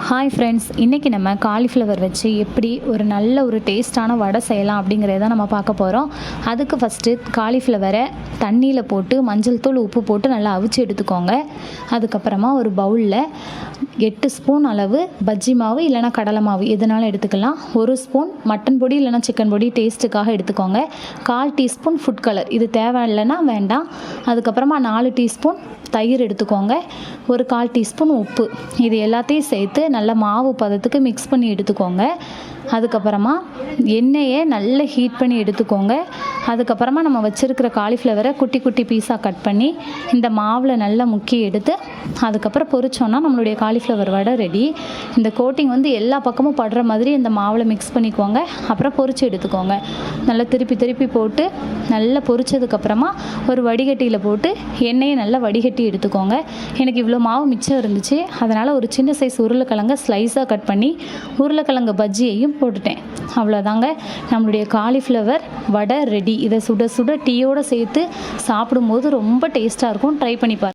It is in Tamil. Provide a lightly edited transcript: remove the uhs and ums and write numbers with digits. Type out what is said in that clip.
ஹாய் ஃப்ரெண்ட்ஸ், இன்றைக்கி நம்ம காலிஃப்ளவர் வச்சு எப்படி ஒரு நல்ல ஒரு டேஸ்ட்டான வடை செய்யலாம் அப்படிங்கிறத நம்ம பார்க்க போகிறோம். அதுக்கு ஃபஸ்ட்டு காலிஃப்ளவரை தண்ணியில் போட்டு மஞ்சள் தூள் உப்பு போட்டு நல்லா அவிச்சு எடுத்துக்கோங்க. அதுக்கப்புறமா ஒரு பவுலில் 8 ஸ்பூன் அளவு பஜ்ஜி மாவு இல்லைனா கடலை மாவு எதுனாலும் எடுத்துக்கலாம். 1 ஸ்பூன் மட்டன் பொடி இல்லைனா சிக்கன் பொடி டேஸ்ட்டுக்காக எடுத்துக்கோங்க. 1/4 டீஸ்பூன் ஃபுட் கலர், இது தேவை இல்லைன்னா வேண்டாம். அதுக்கப்புறமா 4 டீஸ்பூன் தயிர் எடுத்துக்கோங்க. ஒரு 1/4 டீஸ்பூன் உப்பு, இது எல்லாத்தையும் சேர்த்து நல்ல மாவு பதத்துக்கு மிக்ஸ் பண்ணி எடுத்துக்கோங்க. அதுக்கப்புறமா எண்ணெயை நல்லா ஹீட் பண்ணி எடுத்துக்கோங்க. அதுக்கப்புறமா நம்ம வச்சுருக்கிற காலிஃப்ளவரை குட்டி குட்டி பீஸாக கட் பண்ணி இந்த மாவில் நல்லா முக்கி எடுத்து அதுக்கப்புறம் பொரிச்சோன்னா நம்மளுடைய காலிஃப்ளவர் வடை ரெடி. இந்த கோட்டிங் எல்லா பக்கமும் படுற மாதிரி இந்த மாவில் மிக்ஸ் பண்ணிக்கோங்க. அப்புறம் பொரிச்சு எடுத்துக்கோங்க. நல்லா திருப்பி திருப்பி போட்டு நல்லா பொரிச்சதுக்கப்புறமா ஒரு வடிகட்டியில் போட்டு எண்ணெயை நல்லா வடிகட்டி எடுத்துக்கோங்க. எனக்கு இவ்வளோ மாவு மிச்சம் இருந்துச்சு, அதனால் ஒரு சின்ன சைஸ் உருளைக்கிழங்க ஸ்லைஸாக கட் பண்ணி உருளைக்கிழங்கு பஜ்ஜியையும் போட்டுட்டேன். அவ்வளோதாங்க, நம்மளுடைய காலிஃப்ளவர் வடை ரெடி. இதை சுட சுட டீயோடு சேர்த்து சாப்பிடும்போது ரொம்ப டேஸ்ட்டாக இருக்கும். ட்ரை பண்ணி பாருங்கள்.